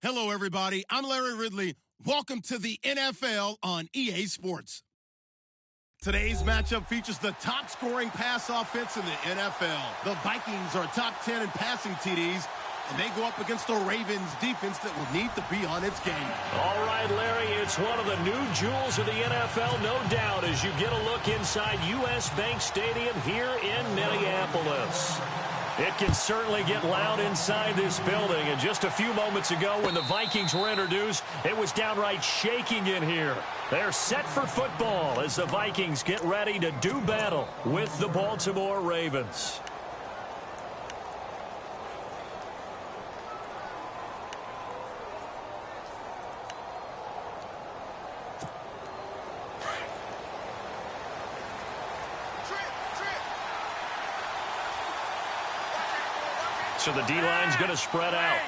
Hello, everybody. I'm Larry Ridley. Welcome to the NFL on EA Sports. Today's matchup features the top-scoring pass offense in the NFL. The Vikings are top 10 in passing TDs, and they go up against the Ravens defense that will need to be on its game. All right, Larry, it's one of the new jewels of the NFL, no doubt, as you get a look inside U.S. Bank Stadium here in Minneapolis. It can certainly get loud inside this building. And just a few moments ago when the Vikings were introduced, it was downright shaking in here. They're set for football as the Vikings get ready to do battle with the Baltimore Ravens. So the D-line's going to spread out.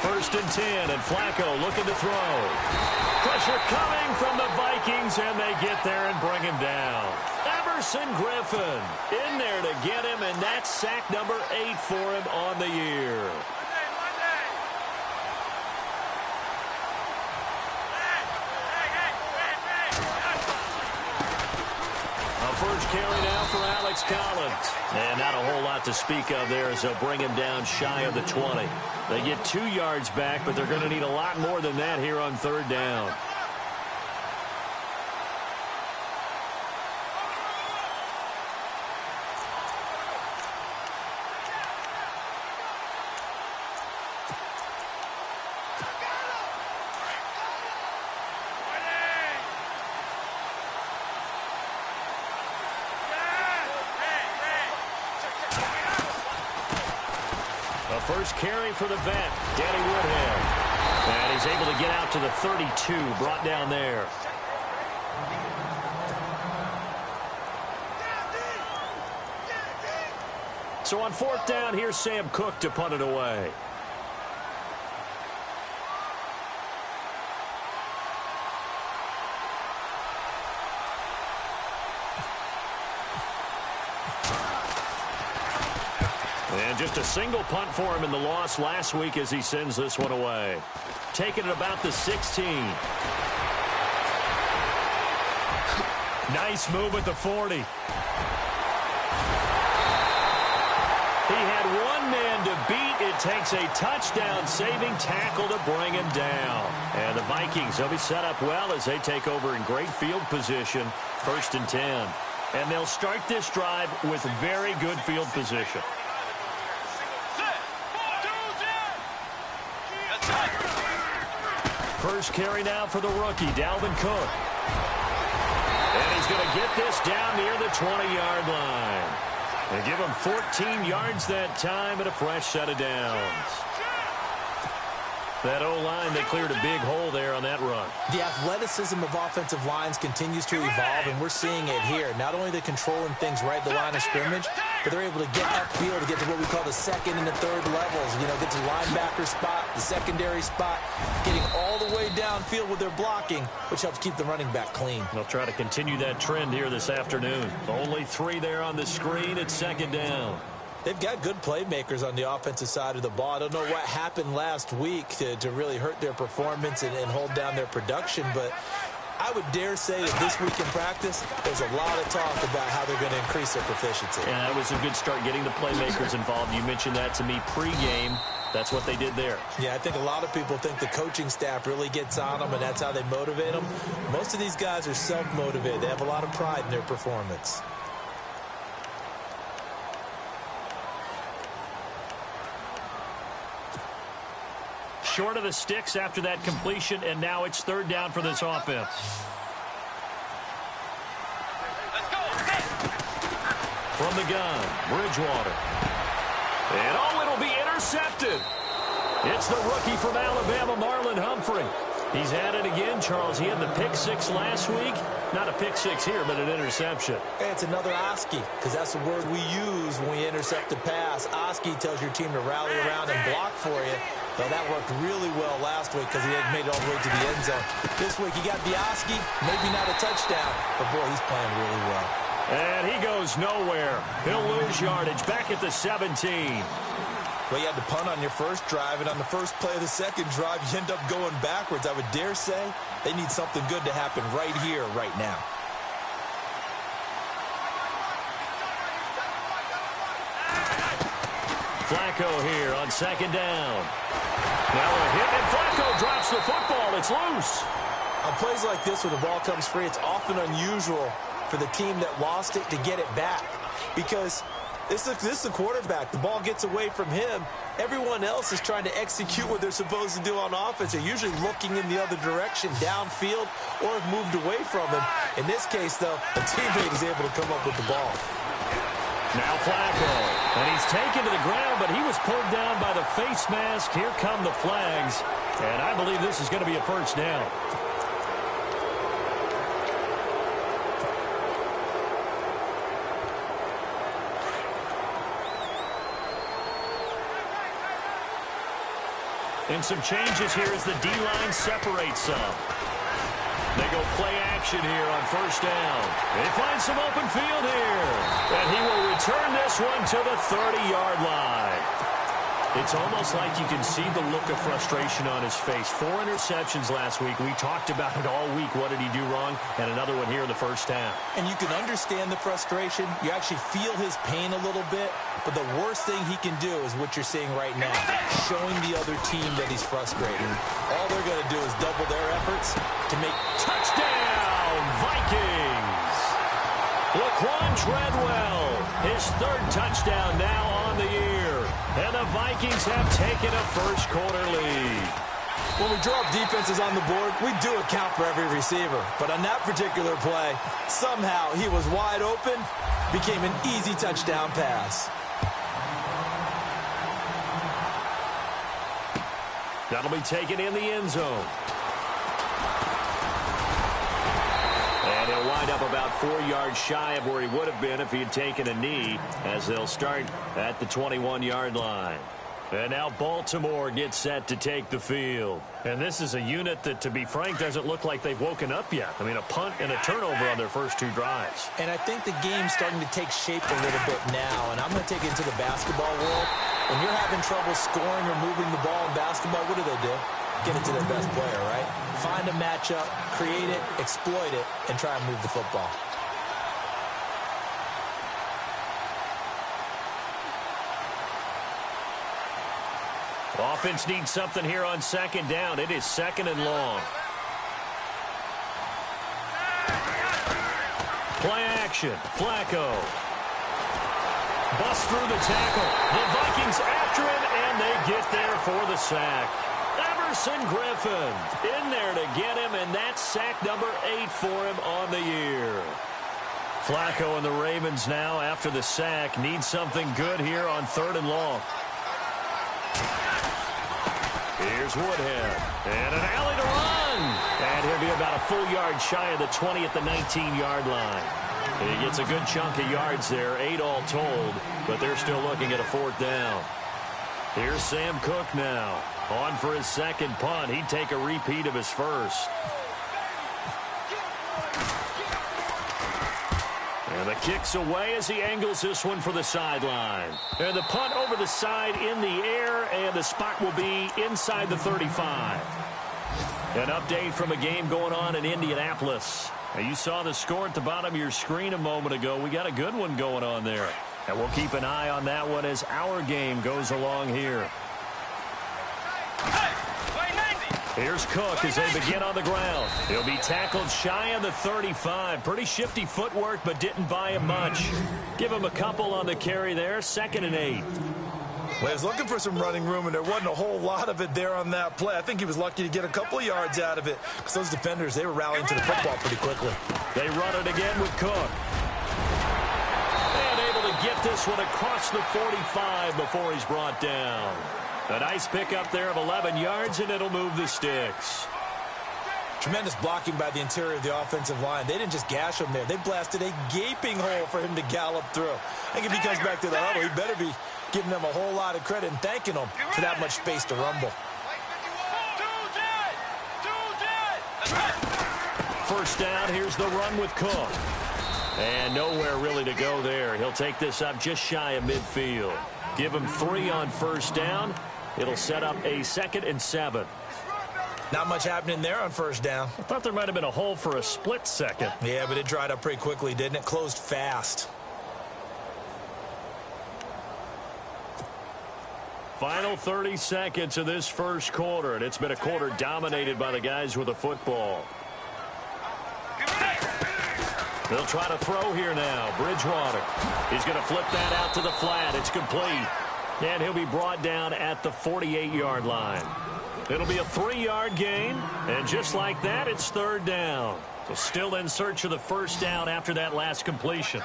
1st and 10, and Flacco looking to throw. Pressure coming from the Vikings, and they get there and bring him down. Everson Griffin in there to get him, and that's sack number 8 for him on the year. First carry now for Alex Collins. And not a whole lot to speak of there as they'll bring him down shy of the 20. They get 2 yards back, but they're going to need a lot more than that here on 3rd down. First carry for the vet, Danny Woodhead. And he's able to get out to the 32, brought down there. So on 4th down, here's Sam Cook to punt it away. And just a single punt for him in the loss last week as he sends this one away. Taking it about the 16. Nice move at the 40. He had one man to beat. It takes a touchdown-saving tackle to bring him down. And the Vikings, they'll be set up well as they take over in great field position. 1st and 10. And they'll start this drive with very good field position. First carry now for the rookie, Dalvin Cook. And he's going to get this down near the 20-yard line. They give him 14 yards that time and a fresh set of downs. That O-line, they cleared a big hole there on that run. The athleticism of offensive lines continues to evolve, and we're seeing it here. Not only they're controlling things right at the line of scrimmage, but they're able to get upfield to get to what we call the 2nd and the 3rd levels. You know, get to the linebacker spot, the secondary spot, getting all the way downfield with their blocking, which helps keep the running back clean. They'll try to continue that trend here this afternoon. Only 3 there on the screen at 2nd down. They've got good playmakers on the offensive side of the ball. I don't know what happened last week to really hurt their performance and hold down their production, but I would dare say that this week in practice, there's a lot of talk about how they're going to increase their proficiency. Yeah, that was a good start getting the playmakers involved. You mentioned that to me pregame. That's what they did there. Yeah, I think a lot of people think the coaching staff really gets on them, and that's how they motivate them. Most of these guys are self-motivated. They have a lot of pride in their performance. Short of the sticks after that completion, and now it's 3rd down for this offense. From the gun, Bridgewater. And it'll be intercepted. It's the rookie from Alabama, Marlon Humphrey. He's at it again, Charles. He had the pick 6 last week. Not a pick 6 here, but an interception. Hey, it's another Oski, because that's the word we use when we intercept a pass. Oski tells your team to rally around and block for you. Well, that worked really well last week because he had made it all the way to the end zone. This week he got the Oski, maybe not a touchdown, but boy, he's playing really well. And he goes nowhere. He'll lose yardage back at the 17. Well, you had to punt on your first drive, and on the first play of the second drive, you end up going backwards. I would dare say they need something good to happen right here, right now. Flacco here on second down. Now a hit, and Flacco drops the football. It's loose. On plays like this where the ball comes free, it's often unusual for the team that lost it to get it back. Because this is the quarterback. The ball gets away from him. Everyone else is trying to execute what they're supposed to do on offense. They're usually looking in the other direction, downfield, or have moved away from him. In this case, though, a teammate is able to come up with the ball. Now Flacco, and he's taken to the ground, but he was pulled down by the face mask. Here come the flags, and I believe this is going to be a first down. And some changes here as the D-line separates some. They go play action here on first down. They find some open field here. And he will return this one to the 30-yard line. It's almost like you can see the look of frustration on his face. 4 interceptions last week. We talked about it all week. What did he do wrong? And another one here in the first half. And you can understand the frustration. You actually feel his pain a little bit. But the worst thing he can do is what you're seeing right now, showing the other team that he's frustrated. All they're going to do is double their efforts to make touchdown, Vikings. Laquan Treadwell, his 3rd touchdown now on the year. And the Vikings have taken a first-quarter lead. When we draw up defenses on the board, we do account for every receiver. But on that particular play, somehow he was wide open, became an easy touchdown pass. That'll be taken in the end zone. And he'll wind up about 4 yards shy of where he would have been if he had taken a knee, as they'll start at the 21-yard line. And now Baltimore gets set to take the field. And this is a unit that, to be frank, doesn't look like they've woken up yet. I mean, a punt and a turnover on their first 2 drives. And I think the game's starting to take shape a little bit now. And I'm going to take it into the basketball world. When you're having trouble scoring or moving the ball in basketball, what do? Get it to their best player, right? Find a matchup, create it, exploit it, and try and move the football. Offense needs something here on second down. It is 2nd and long. Play action. Flacco. Bust through the tackle. The Vikings after him, and they get there for the sack. Everson Griffin in there to get him, and that's sack number 8 for him on the year. Flacco and the Ravens now, after the sack, need something good here on 3rd and long. Here's Woodhead, and an alley to run. And he'll be about a full yard shy of the 20 at the 19-yard line. He gets a good chunk of yards there, 8 all told, but they're still looking at a 4th down. Here's Sam Cook now, on for his 2nd punt. He'd take a repeat of his first. And the kick's away as he angles this one for the sideline. And the punt over the side in the air, and the spot will be inside the 35. An update from a game going on in Indianapolis. Now, you saw the score at the bottom of your screen a moment ago. We got a good one going on there. And we'll keep an eye on that one as our game goes along here. Here's Cook as they begin on the ground. He'll be tackled shy of the 35. Pretty shifty footwork, but didn't buy him much. Give him a couple on the carry there. 2nd and 8. Well, he was looking for some running room, and there wasn't a whole lot of it there on that play. I think he was lucky to get a couple of yards out of it, because those defenders, they were rallying to the football pretty quickly. They run it again with Cook. And able to get this one across the 45 before he's brought down. A nice pickup there of 11 yards, and it'll move the sticks. Tremendous blocking by the interior of the offensive line. They didn't just gash him there. They blasted a gaping hole for him to gallop through. I think if he comes back to the huddle, he better be giving them a whole lot of credit and thanking them for that much space to rumble. First down, here's the run with Cook. And nowhere really to go there. He'll take this up just shy of midfield. Give him 3 on first down. It'll set up a 2nd and 7. Not much happening there on first down. I thought there might have been a hole for a split second. Yeah, but it dried up pretty quickly, didn't it? Closed fast. Final 30 seconds of this first quarter, and it's been a quarter dominated by the guys with the football. They'll try to throw here now. Bridgewater. He's going to flip that out to the flat. It's complete. And he'll be brought down at the 48-yard line. It'll be a 3-yard gain, and just like that, it's 3rd down. So still in search of the first down after that last completion.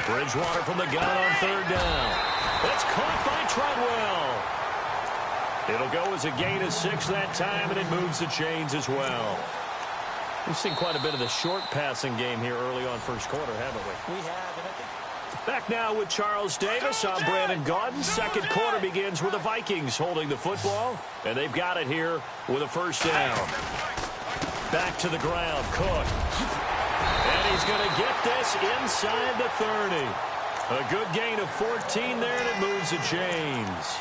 Bridgewater from the gun on 3rd down. That's caught by Treadwell. It'll go as a gain of 6 that time, and it moves the chains as well. We've seen quite a bit of the short passing game here early on first quarter, haven't we? We have, and I think... Back now with Charles Davis. I'm Brandon Gaudin. Second quarter begins with the Vikings holding the football, and they've got it here with a first down. Back to the ground, Cook. And he's going to get this inside the 30. A good gain of 14 there, and it moves the chains.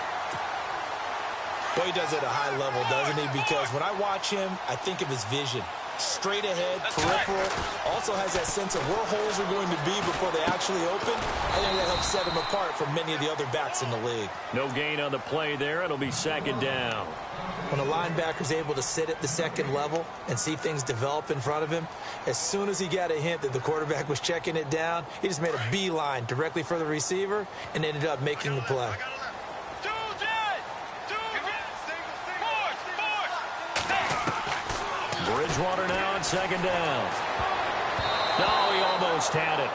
Well, he does it at a high level, doesn't he? Because when I watch him, I think of his vision. Straight ahead, peripheral. Also has that sense of where holes are going to be before they actually open. I think that helps set him apart from many of the other backs in the league. No gain on the play there. It'll be 2nd down. When a linebacker's able to sit at the 2nd level and see things develop in front of him, as soon as he got a hint that the quarterback was checking it down, he just made a beeline directly for the receiver and ended up making the play. Bridgewater now on 2nd down. No, he almost had it.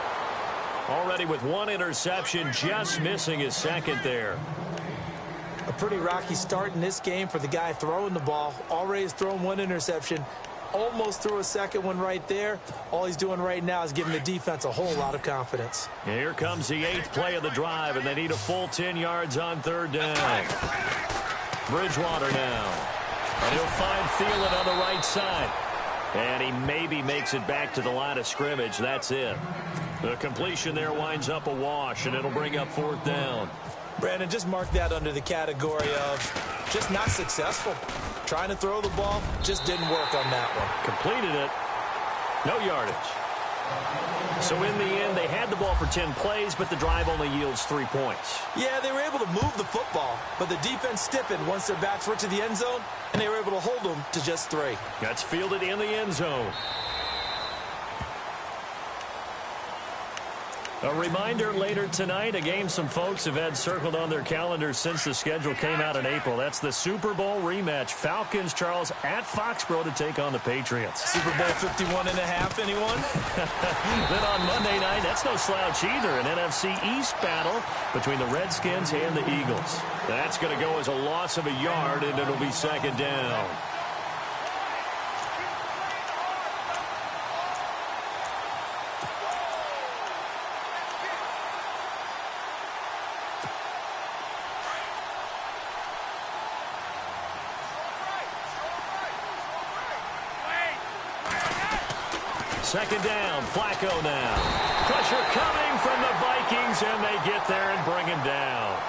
Already with 1 interception, just missing his 2nd there. A pretty rocky start in this game for the guy throwing the ball. Already has thrown 1 interception. Almost threw a 2nd one right there. All he's doing right now is giving the defense a whole lot of confidence. And here comes the 8th play of the drive, and they need a full 10 yards on 3rd down. Bridgewater now. And he'll find Thielen on the right side. And he maybe makes it back to the line of scrimmage. That's it. The completion there winds up a wash, and it'll bring up 4th down. Brandon, just mark that under the category of just not successful. Trying to throw the ball, just didn't work on that one. Completed it. No yardage. So in the end, they had the ball for 10 plays, but the drive only yields 3 points. Yeah, they were able to move the football, but the defense stiffened once their backs were to the end zone, and they were able to hold them to just 3. That's fielded in the end zone. A reminder later tonight, a game some folks have had circled on their calendars since the schedule came out in April. That's the Super Bowl rematch. Falcons, Charles, at Foxborough to take on the Patriots. Super Bowl 51.5, anyone? Then on Monday night, that's no slouch either. An NFC East battle between the Redskins and the Eagles. That's going to go as a loss of a yard, and it'll be 2nd down. Second down, Flacco now. Pressure coming from the Vikings, and they get there and bring him down.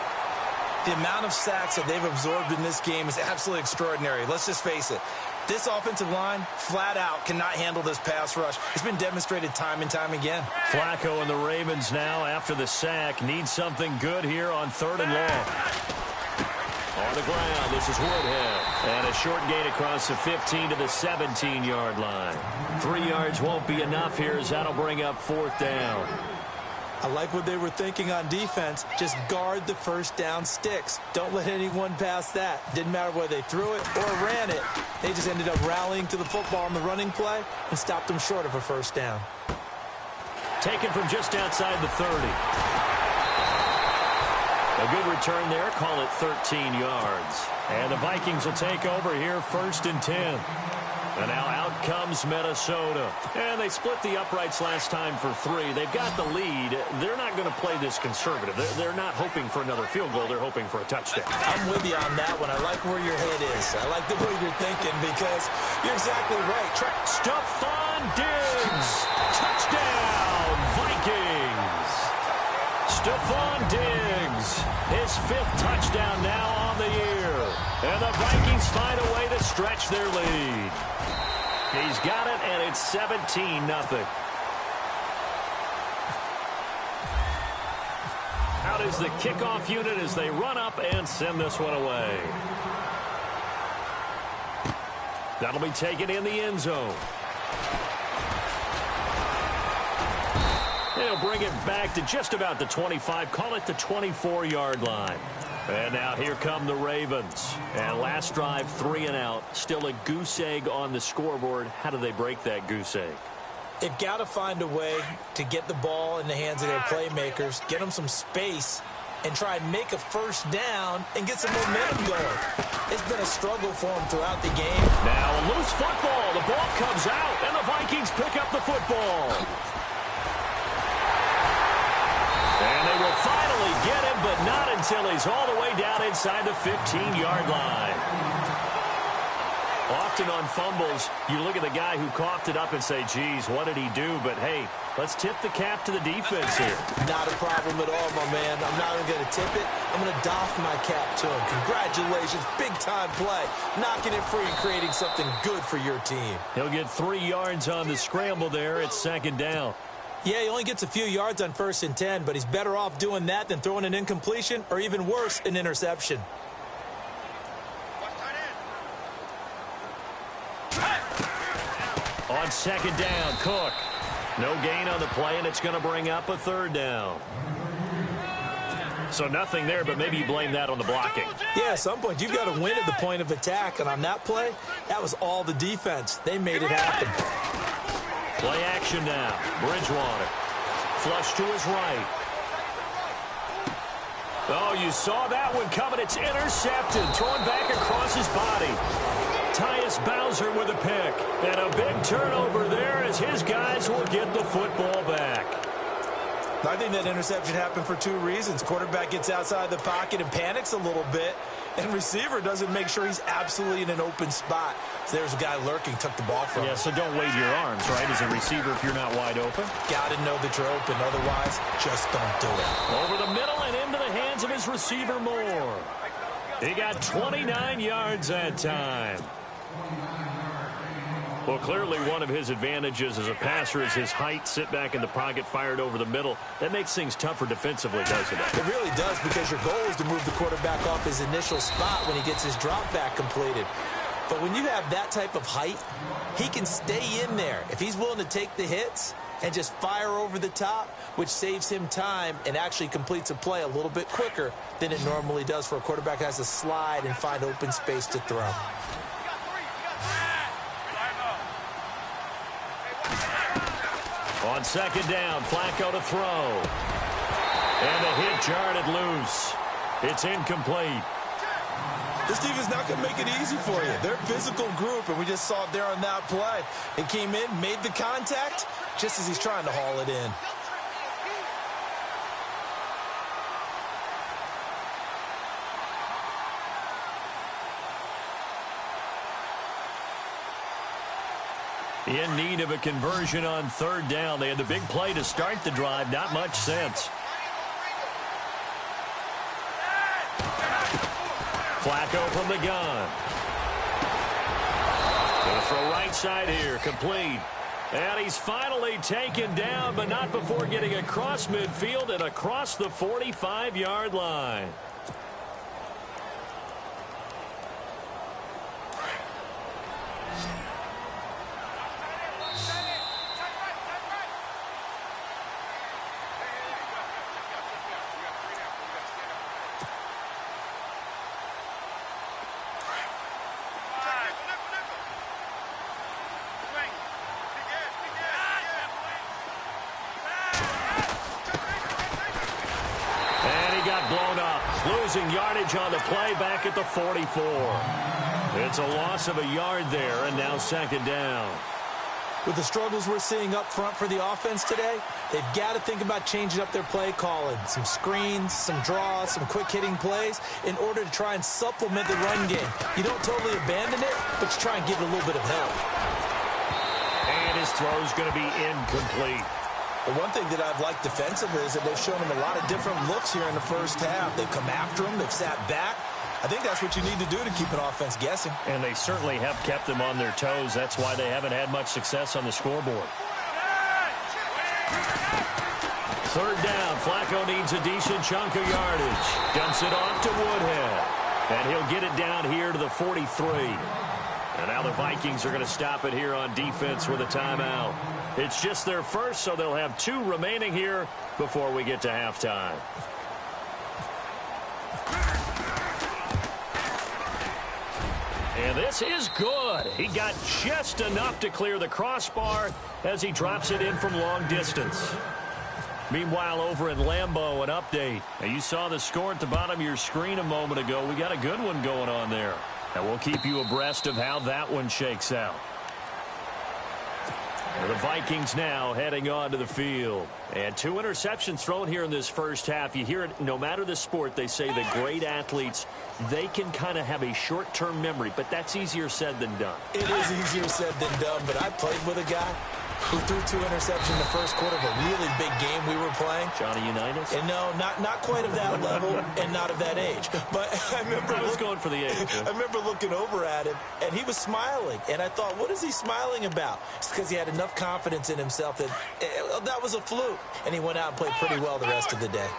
The amount of sacks that they've absorbed in this game is absolutely extraordinary. Let's just face it. This offensive line, flat out, cannot handle this pass rush. It's been demonstrated time and time again. Flacco and the Ravens now, after the sack, need something good here on 3rd and long. On the ground, this is Woodhead. And a short gain across the 15 to the 17-yard line. 3 yards won't be enough here as that'll bring up 4th down. I like what they were thinking on defense. Just guard the first down sticks. Don't let anyone pass that. Didn't matter whether they threw it or ran it. They just ended up rallying to the football on the running play and stopped them short of a first down. Taken from just outside the 30. A good return there. Call it 13 yards. And the Vikings will take over here 1st and 10. And now out comes Minnesota. And they split the uprights last time for 3. They've got the lead. They're not going to play this conservative. They're not hoping for another field goal. They're hoping for a touchdown. I'm with you on that one. I like where your head is. I like the way you're thinking because you're exactly right. Stephon Diggs. Touchdown, Vikings. Stephon Diggs, his 5th touchdown now on the year. And the Vikings find a way to stretch their lead. He's got it, and it's 17-0. Out is the kickoff unit as they run up and send this one away. That'll be taken in the end zone. They'll bring it back to just about the 25, call it the 24-yard line. And now here come the Ravens. And last drive, 3 and out. Still a goose egg on the scoreboard. How do they break that goose egg? They've got to find a way to get the ball in the hands of their playmakers, get them some space, and try and make a first down and get some momentum going. It's been a struggle for them throughout the game. Now a loose football. The ball comes out, and the Vikings pick up the football. And they will finally get him, but not until he's all the way down inside the 15-yard line. Often on fumbles, you look at the guy who coughed it up and say, geez, what did he do? But, hey, let's tip the cap to the defense here. Not a problem at all, my man. I'm not even going to tip it. I'm going to doff my cap to him. Congratulations, big-time play. Knocking it free and creating something good for your team. He'll get 3 yards on the scramble there. It's 2nd down. Yeah, he only gets a few yards on 1st and 10, but he's better off doing that than throwing an incompletion or, even worse, an interception. On 2nd down, Cook. No gain on the play, and it's going to bring up a 3rd down. So nothing there, but maybe you blame that on the blocking. Yeah, at some point, you've got to win at the point of attack, and on that play, that was all the defense. They made it happen. Play action now. Bridgewater. Flush to his right. Oh, you saw that one coming. It's intercepted. Thrown back across his body. Tyus Bowser with a pick. And a big turnover there as his guys will get the football back. I think that interception happened for 2 reasons. Quarterback gets outside the pocket and panics a little bit, and receiver doesn't make sure he's absolutely in an open spot. So there's a guy lurking, took the ball from him. Yeah, so don't wave your arms, right, as a receiver if you're not wide open. Got to know that you're open. Otherwise, just don't do it. Over the middle and into the hands of his receiver, Moore. He got 29 yards that time. Well, clearly one of his advantages as a passer is his height. Sit back in the pocket, fired over the middle. That makes things tougher defensively, doesn't it? It really does, because your goal is to move the quarterback off his initial spot when he gets his drop back completed. But when you have that type of height, he can stay in there. If he's willing to take the hits and just fire over the top, which saves him time and actually completes a play a little bit quicker than it normally does for a quarterback who has to slide and find open space to throw. On 2nd down, Flacco to throw. And a hit jarred it loose. It's incomplete. This team is not going to make it easy for you. They're a physical group, and we just saw it there on that play. It came in, made the contact, just as he's trying to haul it in. In need of a conversion on 3rd down. They had the big play to start the drive. Not much sense. Flacco from the gun. Going to throw right side here. Complete. And he's finally taken down, but not before getting across midfield and across the 45-yard line. Losing yardage on the play back at the 44. It's a loss of a yard there, and now 2nd down. With the struggles we're seeing up front for the offense today, they've got to think about changing up their play calling. Some screens, some draws, some quick-hitting plays in order to try and supplement the run game. You don't totally abandon it, but you try and give it a little bit of help. And his throw is going to be incomplete. The one thing that I've liked defensively is that they've shown him a lot of different looks here in the first half. They've come after him. They've sat back. I think that's what you need to do to keep an offense guessing. And they certainly have kept them on their toes. That's why they haven't had much success on the scoreboard. Third down. Flacco needs a decent chunk of yardage. Dumps it off to Woodhead. And he'll get it down here to the 43. And now the Vikings are going to stop it here on defense with a timeout. It's just their first, so they'll have 2 remaining here before we get to halftime. And this is good. He got just enough to clear the crossbar as he drops it in from long distance. Meanwhile, over in Lambeau, an update. Now, you saw the score at the bottom of your screen a moment ago. We got a good one going on there. And we'll keep you abreast of how that one shakes out. The Vikings now heading onto the field. And 2 interceptions thrown here in this first half. You hear it, no matter the sport, they say the great athletes, they can kind of have a short-term memory, but that's easier said than done. It is easier said than done, but I played with a guy who threw 2 interceptions in the first quarter of a really big game we were playing. Johnny Unitas? And no, not quite of that level and not of that age. But I was going for the age. I remember looking over at him, and he was smiling. And I thought, what is he smiling about? It's because he had enough confidence in himself that that was a fluke. And he went out and played pretty well the rest of the day.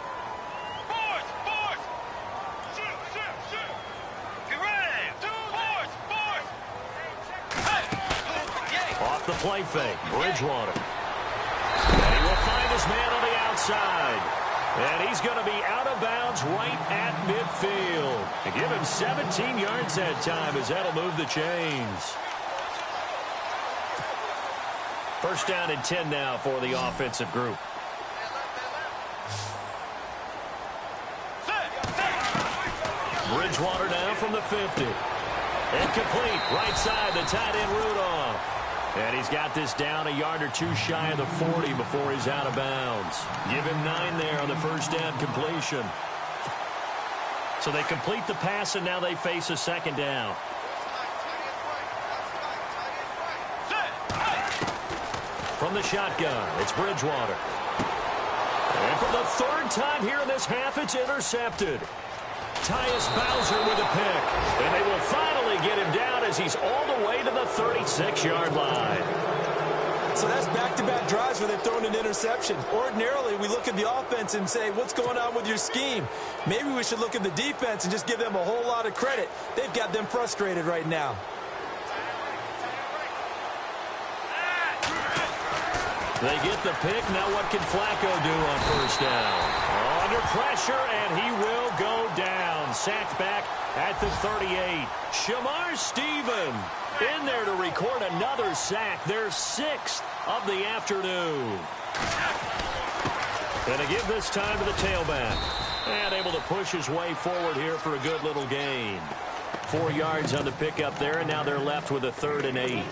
Off the play fake, Bridgewater. And he will find his man on the outside. And he's going to be out of bounds right at midfield. And give him 17 yards that time as that'll move the chains. First down and 10 now for the offensive group. Bridgewater now from the 50. Incomplete. Right side, the tight end Rudolph. And he's got this down a yard or 2 shy of the 40 before he's out of bounds. Give him 9 there on the first down completion. So they complete the pass, and now they face a second down. From the shotgun, it's Bridgewater. And for the 3rd time here in this half, it's intercepted. Tyus Bowser with a pick. And they will finally get him down as he's all the way to the 36-yard line. So that's back-to-back drives where they've thrown an interception. Ordinarily, we look at the offense and say, what's going on with your scheme? Maybe we should look at the defense and just give them a whole lot of credit. They've got them frustrated right now. They get the pick. Now what can Flacco do on first down? Under pressure, and he will go down. Sacked back at the 38. Shamar Stephen in there to record another sack. Their 6th of the afternoon. Going to give this time to the tailback. And able to push his way forward here for a good little gain. 4 yards on the pickup there, and now they're left with a 3rd and 8.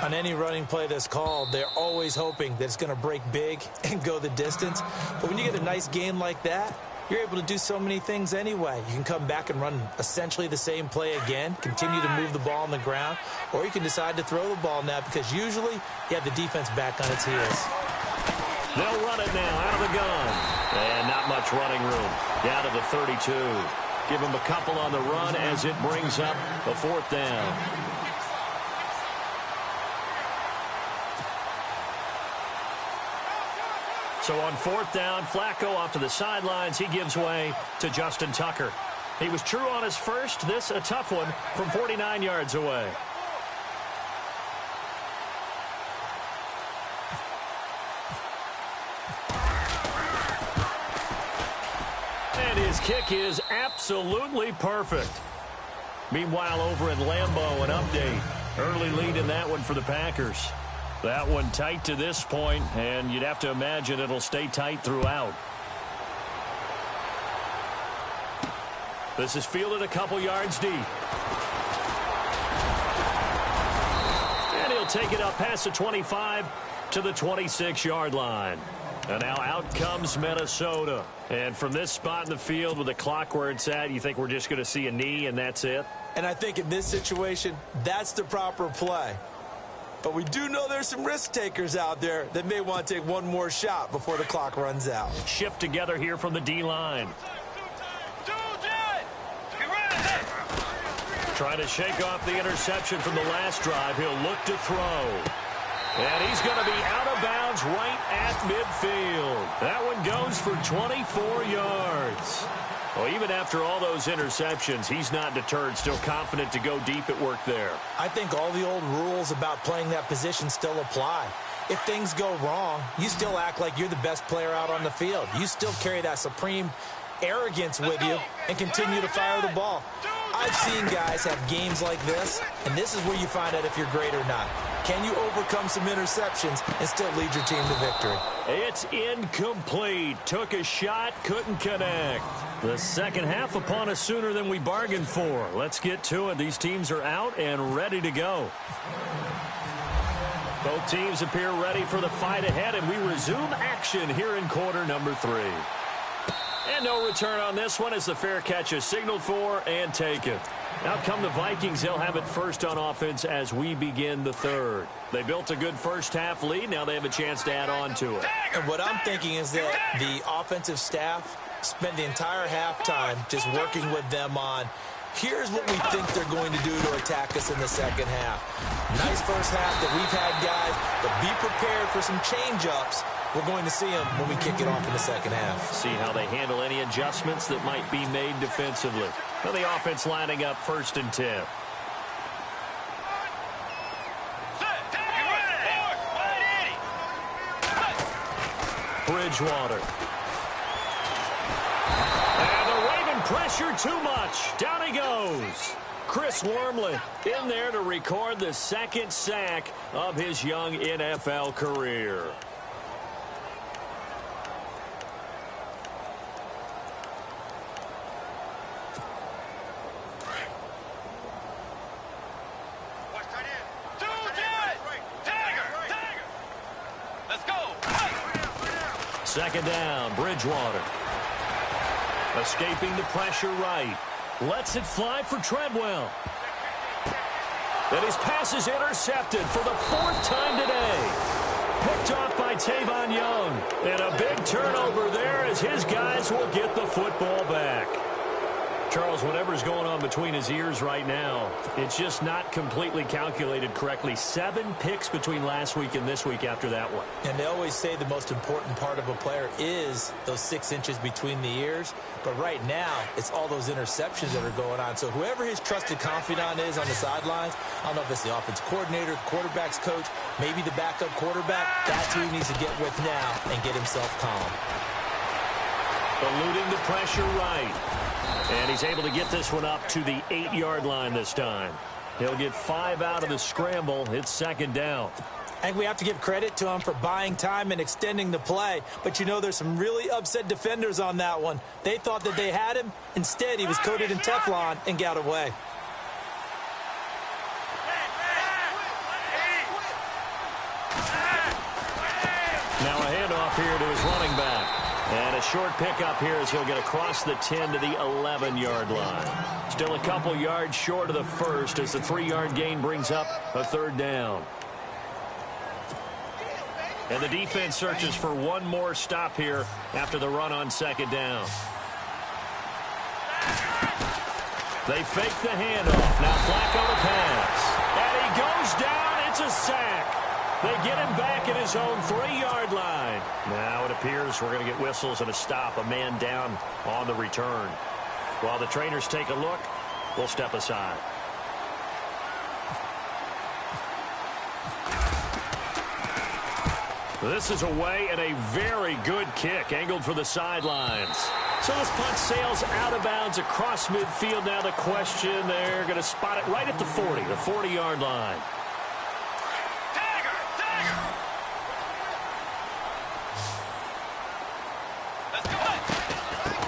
On any running play that's called, they're always hoping that it's going to break big and go the distance. But when you get a nice gain like that, you're able to do so many things anyway. You can come back and run essentially the same play again, continue to move the ball on the ground, or you can decide to throw the ball now because usually you have the defense back on its heels. They'll run it now out of the gun. And not much running room. Down to the 32. Give them a couple on the run as it brings up a 4th down. So on 4th down, Flacco off to the sidelines. He gives way to Justin Tucker. He was true on his first. This a tough one from 49 yards away. And his kick is absolutely perfect. Meanwhile, over in Lambeau, an update. Early lead in that one for the Packers. That one tight to this point, and you'd have to imagine it'll stay tight throughout. This is fielded a couple yards deep. And he'll take it up past the 25 to the 26-yard line. And now out comes Minnesota. And from this spot in the field with the clock where it's at, you think we're just going to see a knee and that's it? And I think in this situation, that's the proper play. But we do know there's some risk takers out there that may want to take one more shot before the clock runs out. Shift together here from the D-line. Trying to shake off the interception from the last drive. He'll look to throw. And he's going to be out of bounds right at midfield. That one goes for 24 yards. Well, even after all those interceptions, he's not deterred, still confident to go deep at work there. I think all the old rules about playing that position still apply. If things go wrong, you still act like you're the best player out on the field. You still carry that supreme arrogance with you and continue to fire the ball. I've seen guys have games like this, and this is where you find out if you're great or not. Can you overcome some interceptions and still lead your team to victory? It's incomplete. Took a shot, couldn't connect. The second half upon us sooner than we bargained for. Let's get to it. These teams are out and ready to go. Both teams appear ready for the fight ahead, and we resume action here in quarter number 3. And no return on this one as the fair catch is signaled for and taken. Out come the Vikings. They'll have it first on offense as we begin the third. They built a good first-half lead. Now they have a chance to add on to it. And what I'm thinking is that the offensive staff spent the entire halftime just working with them on, here's what we think they're going to do to attack us in the second half. Nice first half that we've had, guys, but be prepared for some change-ups. We're going to see them when we kick it off in the second half. See how they handle any adjustments that might be made defensively. Now the offense lining up 1st and 10. Bridgewater. And the Raven pressure too much. Down he goes. Chris Wormley in there to record the second sack of his young NFL career. Second down, Bridgewater. Escaping the pressure right. Lets it fly for Treadwell. And his pass is intercepted for the 4th time today. Picked off by Tavon Young. And a big turnover there as his guys will get the football back. Charles, whatever's going on between his ears right now, it's just not completely calculated correctly. 7 picks between last week and this week after that one. And they always say the most important part of a player is those 6 inches between the ears. But right now, it's all those interceptions that are going on. So whoever his trusted confidant is on the sidelines, I don't know if it's the offense coordinator, the quarterback's coach, maybe the backup quarterback, that's who he needs to get with now and get himself calm. Eluding the pressure right. And he's able to get this one up to the 8-yard line this time. He'll get 5 out of the scramble. It's second down. I think we have to give credit to him for buying time and extending the play. But, you know, there's some really upset defenders on that one. They thought that they had him. Instead, he was coated in Teflon and got away. Now a handoff here to his running back. And a short pickup here as he'll get across the 10 to the 11-yard line. Still a couple yards short of the first as the 3-yard gain brings up a 3rd down. And the defense searches for one more stop here after the run on second down. They fake the handoff. Now Flacco the pass. And he goes down. It's a sack. They get him back at his own 3-yard line. Now it appears we're going to get whistles and a stop. A man down on the return. While the trainers take a look, we'll step aside. This is away and a very good kick angled for the sidelines. So this punt sails out of bounds across midfield. Now the question, they're going to spot it right at the 40, the 40-yard line.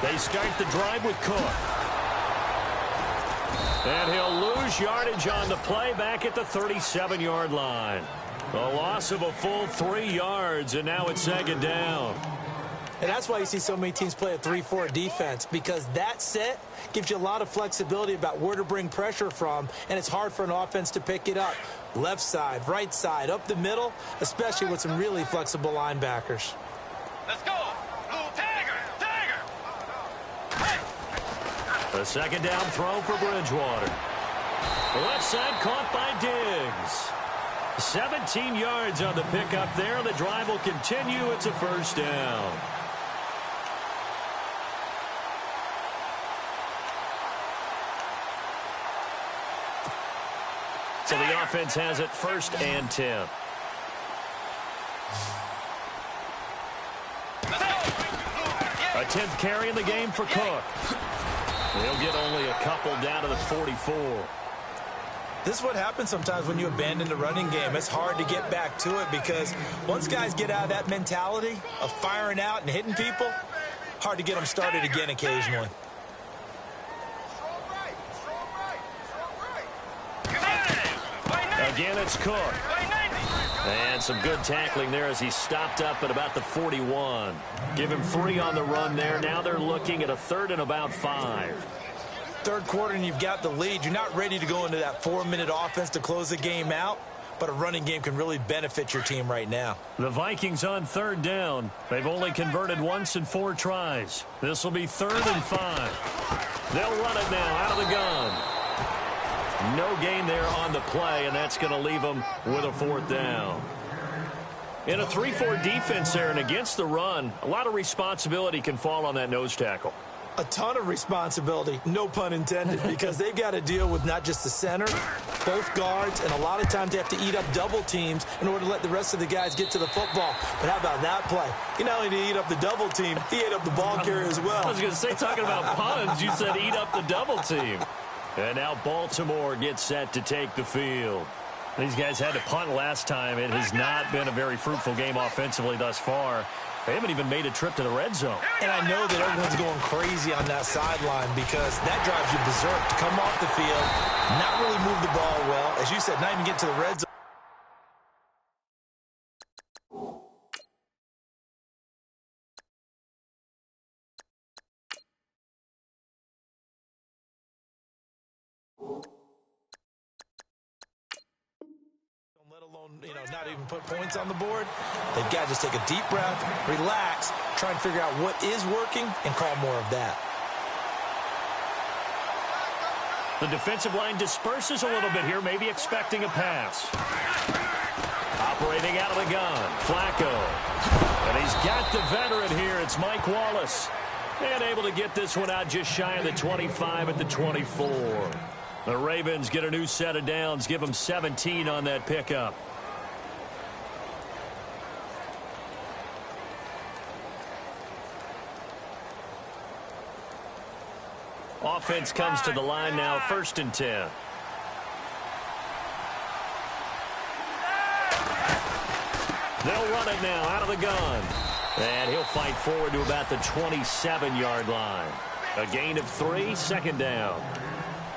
They start the drive with Cook. And he'll lose yardage on the play back at the 37-yard line. A loss of a full 3 yards, and now it's second down. And that's why you see so many teams play a 3-4 defense, because that set gives you a lot of flexibility about where to bring pressure from, and it's hard for an offense to pick it up. Left side, right side, up the middle, especially with some really flexible linebackers. Let's go. Blue Tiger. The second down throw for Bridgewater. The left side caught by Diggs. 17 yards on the pickup there. The drive will continue. It's a first down. So the offense has it 1st and 10. A 10th carry in the game for Cook. He'll get only a couple down to the 44. This is what happens sometimes when you abandon the running game. It's hard to get back to it because once guys get out of that mentality of firing out and hitting people, hard to get them started again occasionally. Again, it's Cook. And some good tackling there as he stopped up at about the 41. Give him 3 on the run there. Now they're looking at a 3rd and about 5. Third quarter and you've got the lead. You're not ready to go into that 4-minute offense to close the game out, but a running game can really benefit your team right now. The Vikings on 3rd down. They've only converted once in 4 tries. This will be 3rd and 5. They'll run it now out of the gun. No gain there on the play, and that's going to leave them with a 4th down. In a 3-4 defense there and against the run, a lot of responsibility can fall on that nose tackle. A ton of responsibility, no pun intended, because they've got to deal with not just the center, both guards, and a lot of times they have to eat up double teams in order to let the rest of the guys get to the football. But how about that play? He not only did he eat up the double team, he ate up the ball carrier as well. I was going to say, talking about puns, you said eat up the double team. And now Baltimore gets set to take the field. These guys had to punt last time. It has not been a very fruitful game offensively thus far. They haven't even made a trip to the red zone. And I know that everyone's going crazy on that sideline because that drives you berserk to come off the field, not really move the ball well. As you said, not even get to the red zone. Not even put points on the board. They've got to just take a deep breath, relax, try and figure out what is working, and call more of that. The defensive line disperses a little bit here, maybe expecting a pass. Operating out of the gun, Flacco. And he's got the veteran here. It's Mike Wallace. And able to get this one out just shy of the 25 at the 24. The Ravens get a new set of downs, give them 17 on that pickup. Offense comes to the line now, 1st and 10. They'll run it now out of the gun. And he'll fight forward to about the 27-yard line. A gain of 3, 2nd down.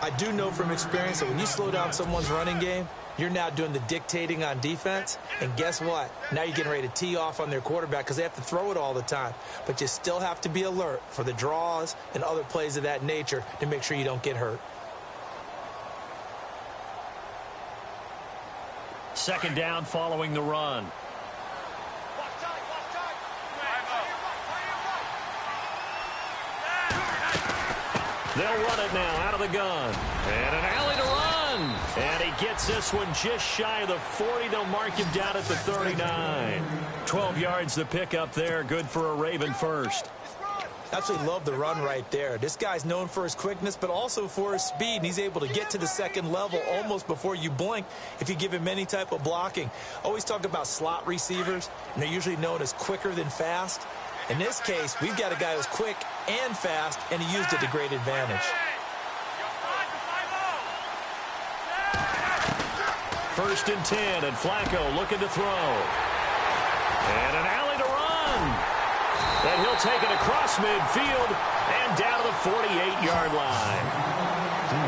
I do know from experience that when you slow down someone's running game, you're now doing the dictating on defense. And guess what? Now you're getting ready to tee off on their quarterback because they have to throw it all the time. But you still have to be alert for the draws and other plays of that nature to make sure you don't get hurt. 2nd down following the run. They'll run it now out of the gun. And an alley to run. And he gets this one just shy of the 40. They'll mark him down at the 39. 12 yards the pickup there. Good for a Raven first. Absolutely love the run right there. This guy's known for his quickness, but also for his speed. And he's able to get to the 2nd level almost before you blink if you give him any type of blocking. Always talk about slot receivers, and they're usually known as quicker than fast. In this case, we've got a guy who's quick and fast, and he used it to great advantage. 1st and 10, and Flacco looking to throw. And an alley to run. And he'll take it across midfield and down to the 48-yard line.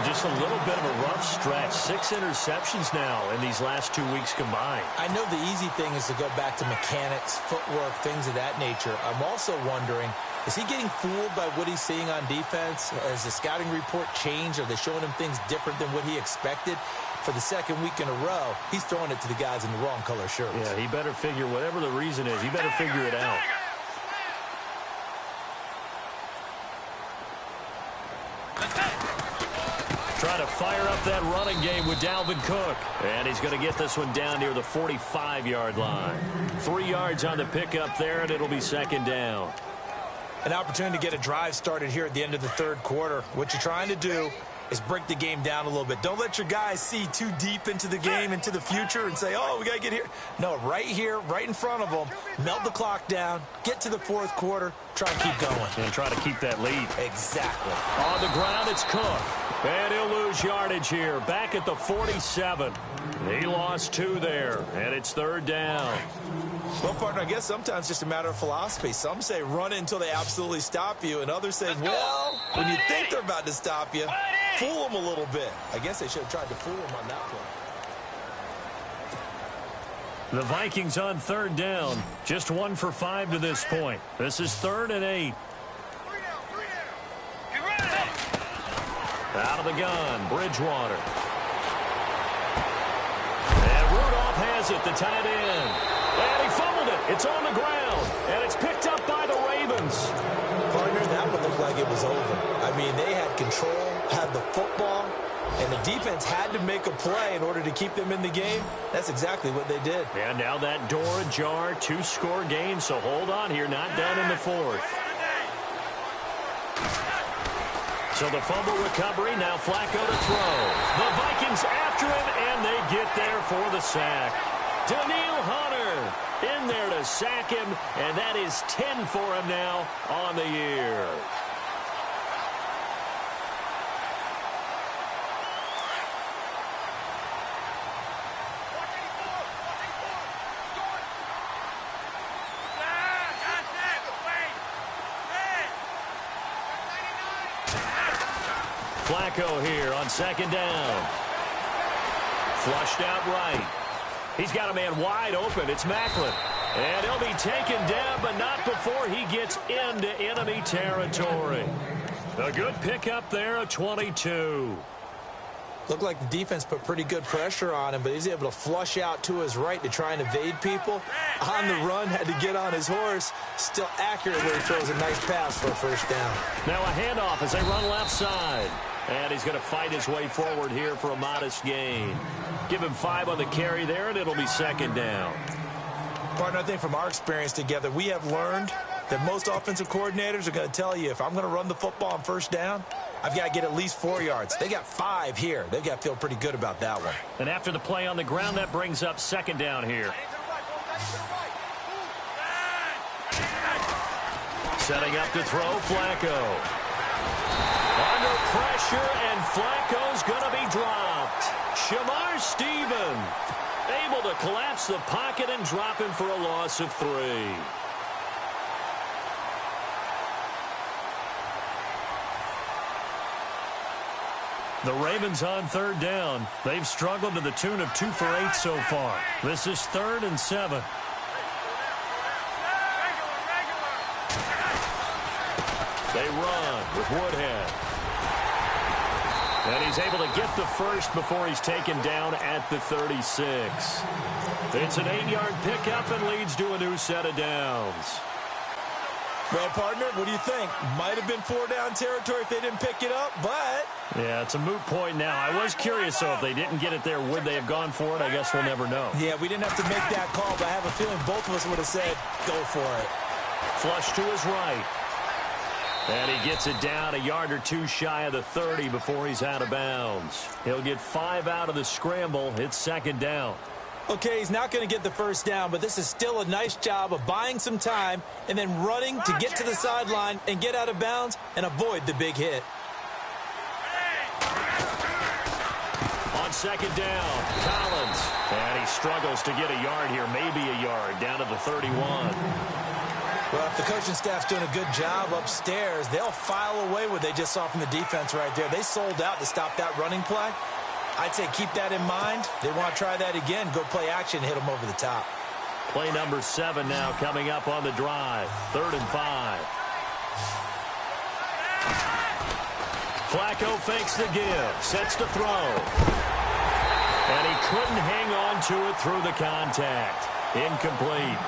Just a little bit of a rough stretch. 6 interceptions now in these last 2 weeks combined. I know the easy thing is to go back to mechanics, footwork, things of that nature. I'm also wondering, is he getting fooled by what he's seeing on defense? Has the scouting report changed? Are they showing him things different than what he expected? For the second week in a row, he's throwing it to the guys in the wrong color shirts. Yeah, he better figure, whatever the reason is, he better figure it out. Try to fire up that running game with Dalvin Cook. And he's going to get this one down near the 45-yard line. 3 yards on the pickup there, and it'll be second down. An opportunity to get a drive started here at the end of the third quarter. What you're trying to do is break the game down a little bit. Don't let your guys see too deep into the game, into the future, and say, oh, we got to get here. No, right here, right in front of them, melt the clock down, get to the fourth quarter, try and keep going. And try to keep that lead. Exactly. On the ground, it's Cook. And he'll lose yardage here. Back at the 47. He lost 2 there, and it's third down. Well, partner, I guess sometimes it's just a matter of philosophy. Some say run it until they absolutely stop you, and others say, well, when you think they're about to stop you, fool them a little bit. I guess they should have tried to fool them on that one. The Vikings on third down. Just 1 for 5 to this point. This is 3rd and 8. Out of the gun, Bridgewater. And Rudolph has it, the tight end. And he fumbled it. It's on the ground. And it's picked up by the Ravens. Partner, that one looked like it was over. I mean, they had control, had the football, and the defense had to make a play in order to keep them in the game. That's exactly what they did. And now that door ajar, 2-score game, so hold on here, not done in the 4th. So the fumble recovery, now Flacco to throw. The Vikings after him, and they get there for the sack. Daniil Hunter in there to sack him, and that is 10 for him now on the year. Flacco here on second down. Flushed out right. He's got a man wide open. It's Macklin. And he'll be taken down, but not before he gets into enemy territory. A good pickup there, a 22. Looked like the defense put pretty good pressure on him, but he's able to flush out to his right to try and evade people. On the run, had to get on his horse. Still accurate where he throws a nice pass for a first down. Now a handoff as they run left side. And he's going to fight his way forward here for a modest gain. Give him 5 on the carry there, and it'll be second down. Partner, I think from our experience together, we have learned that most offensive coordinators are going to tell you, if I'm going to run the football on first down, I've got to get at least 4 yards. They got 5 here. They've got to feel pretty good about that one. And after the play on the ground, that brings up second down here. Setting up to throw, Flacco. Under pressure, and Flacco's going to be dropped. Shamar Stephen able to collapse the pocket and drop him for a loss of 3. The Ravens on third down. They've struggled to the tune of 2 for 8 so far. This is 3rd and 7. They run with Woodhead. And he's able to get the first before he's taken down at the 36. It's an 8-yard pickup and leads to a new set of downs. Well, partner, what do you think? Might have been 4-down territory if they didn't pick it up, but... Yeah, it's a moot point now. I was curious, though, if they didn't get it there, would they have gone for it? I guess we'll never know. Yeah, we didn't have to make that call, but I have a feeling both of us would have said, go for it. Flush to his right. And he gets it down a yard or 2 shy of the 30 before he's out of bounds. He'll get 5 out of the scramble. It's second down. Okay, he's not going to get the first down, but this is still a nice job of buying some time and then running to get to the sideline and get out of bounds and avoid the big hit. On second down, Collins. And he struggles to get a yard here, maybe a yard, down to the 31. Well, if the coaching staff's doing a good job upstairs, they'll file away what they just saw from the defense right there. They sold out to stop that running play. I'd say keep that in mind. They want to try that again. Go play action, hit them over the top. Play number 7 now coming up on the drive. 3rd and 5. Flacco fakes the give. Sets to throw. And he couldn't hang on to it through the contact. Incomplete.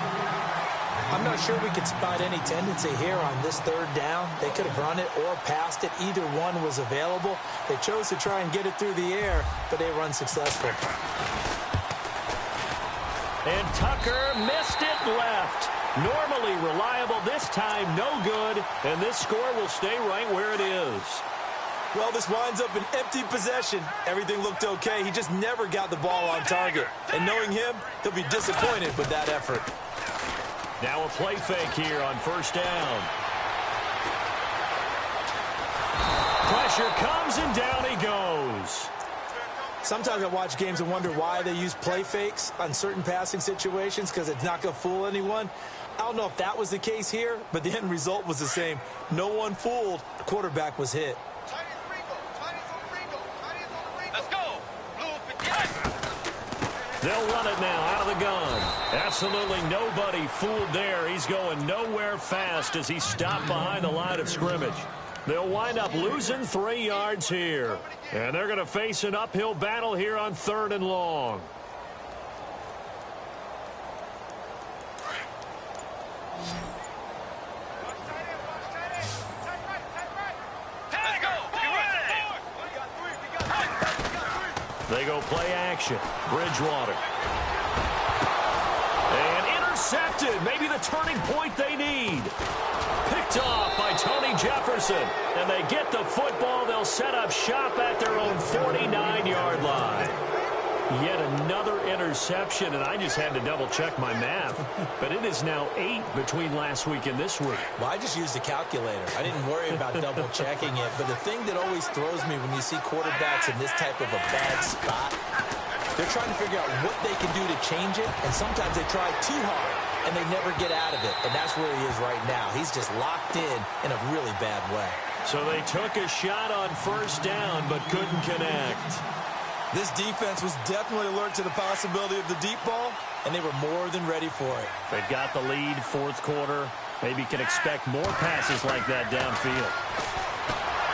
I'm not sure we could spot any tendency here on this 3rd down. They could have run it or passed it. Either one was available. They chose to try and get it through the air, but they were unsuccessful. And Tucker missed it left. Normally reliable, this time no good. And this score will stay right where it is. Well, this winds up an empty possession. Everything looked okay. He just never got the ball on target. And knowing him, he'll be disappointed with that effort. Now a play fake here on 1st down. Pressure comes and down he goes. Sometimes I watch games and wonder why they use play fakes on certain passing situations because it's not going to fool anyone. I don't know if that was the case here, but the end result was the same. No one fooled. The quarterback was hit. Let's go. They'll run it now out of the gun. Absolutely nobody fooled there. He's going nowhere fast as he stopped behind the line of scrimmage. They'll wind up losing 3 yards here. And they're going to face an uphill battle here on 3rd and long. They go play action. Bridgewater. And intercepted. Maybe the turning point they need. Picked off by Tony Jefferson. And they get the football. They'll set up shop at their own 49-yard line. Yet another interception, and I just had to double-check my math. But it is now 8 between last week and this week. Well, I just used a calculator. I didn't worry about double-checking it. But the thing that always throws me when you see quarterbacks in this type of a bad spot, they're trying to figure out what they can do to change it, and sometimes they try too hard, and they never get out of it. And that's where he is right now. He's just locked in a really bad way. So they took a shot on 1st down, but couldn't connect. This defense was definitely alert to the possibility of the deep ball, and they were more than ready for it. They've got the lead, 4th quarter. Maybe can expect more passes like that downfield.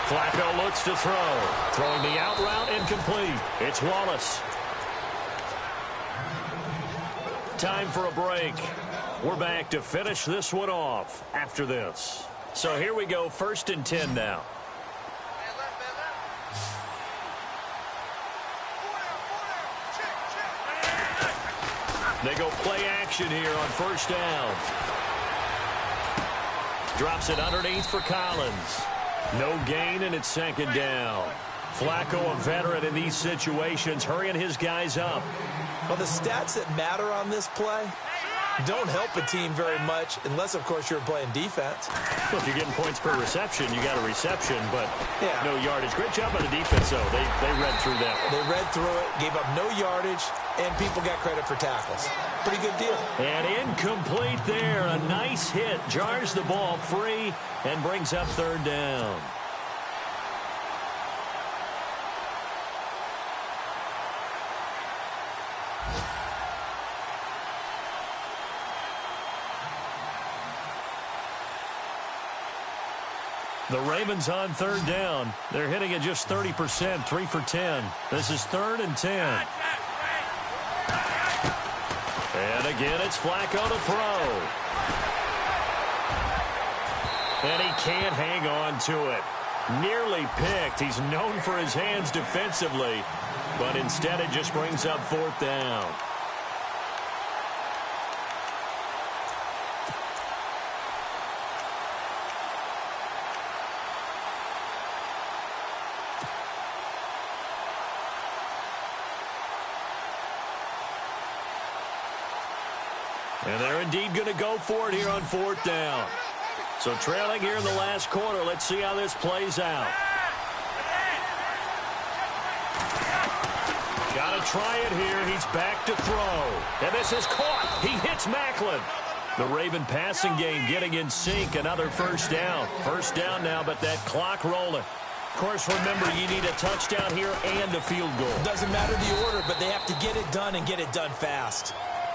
Flacco looks to throw. Throwing the out route, incomplete. It's Wallace. Time for a break. We're back to finish this one off after this. So here we go, 1st and 10 now. They go play action here on 1st down. Drops it underneath for Collins. No gain, and it's 2nd down. Flacco, a veteran in these situations, hurrying his guys up. Well, the stats that matter on this play don't help a team very much unless, of course, you're playing defense. Well, if you're getting points per reception, you got a reception, but no yardage. Great job by the defense, though. They read through that one. They read through it, gave up no yardage, and people got credit for tackles. Pretty good deal. And incomplete there. A nice hit. Jars the ball free and brings up 3rd down. The Ravens on 3rd down. They're hitting at just 30%, 3 for 10. This is 3rd and 10. And again, it's Flacco to throw. And he can't hang on to it. Nearly picked. He's known for his hands defensively, but instead it just brings up 4th down. And they're indeed going to go for it here on 4th down. So trailing here in the last quarter. Let's see how this plays out. Got to try it here. He's back to throw. And this is caught. He hits Macklin. The Raven passing game getting in sync. Another 1st down. 1st down now, but that clock rolling. Of course, remember, you need a touchdown here and a field goal. Doesn't matter the order, but they have to get it done and get it done fast.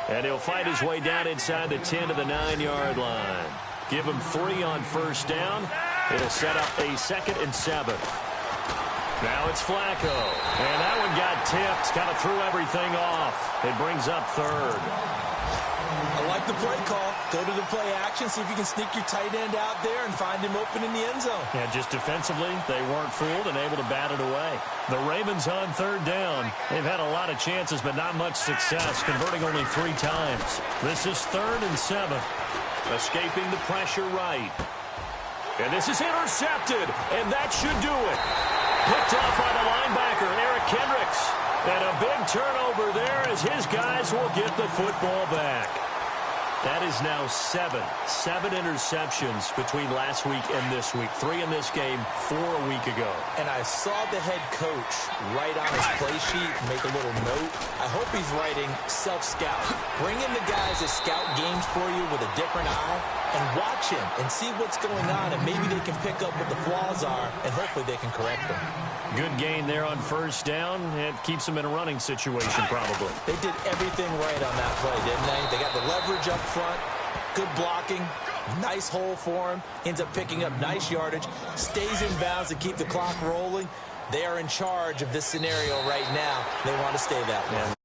And he'll fight his way down inside the 10 to the 9-yard line. Give him 3 on first down. It'll set up a 2nd and 7. Now it's Flacco. And that one got tipped. Kind of threw everything off. It brings up 3rd. I like the play call. Go to the play action. See if you can sneak your tight end out there and find him open in the end zone. Yeah, just defensively, they weren't fooled and able to bat it away. The Ravens on 3rd down. They've had a lot of chances, but not much success, converting only 3 times. This is 3rd and 7. Escaping the pressure right. And this is intercepted, and that should do it. Picked off by the linebacker, Eric Kendricks. And a big turnover there as his guys will get the football back. That is now 7 interceptions between last week and this week. 3 in this game, 4 a week ago. And I saw the head coach write on his play sheet, make a little note. I hope he's writing self-scout. Bring in the guys that scout games for you with a different eye and watch him and see what's going on, and maybe they can pick up what the flaws are, and hopefully they can correct them. Good gain there on first down. It keeps them in a running situation, probably. They did everything right on that play, didn't they? They got the leverage up front, good blocking, nice hole for him, ends up picking up nice yardage, stays in bounds to keep the clock rolling. They are in charge of this scenario right now. They want to stay that way. And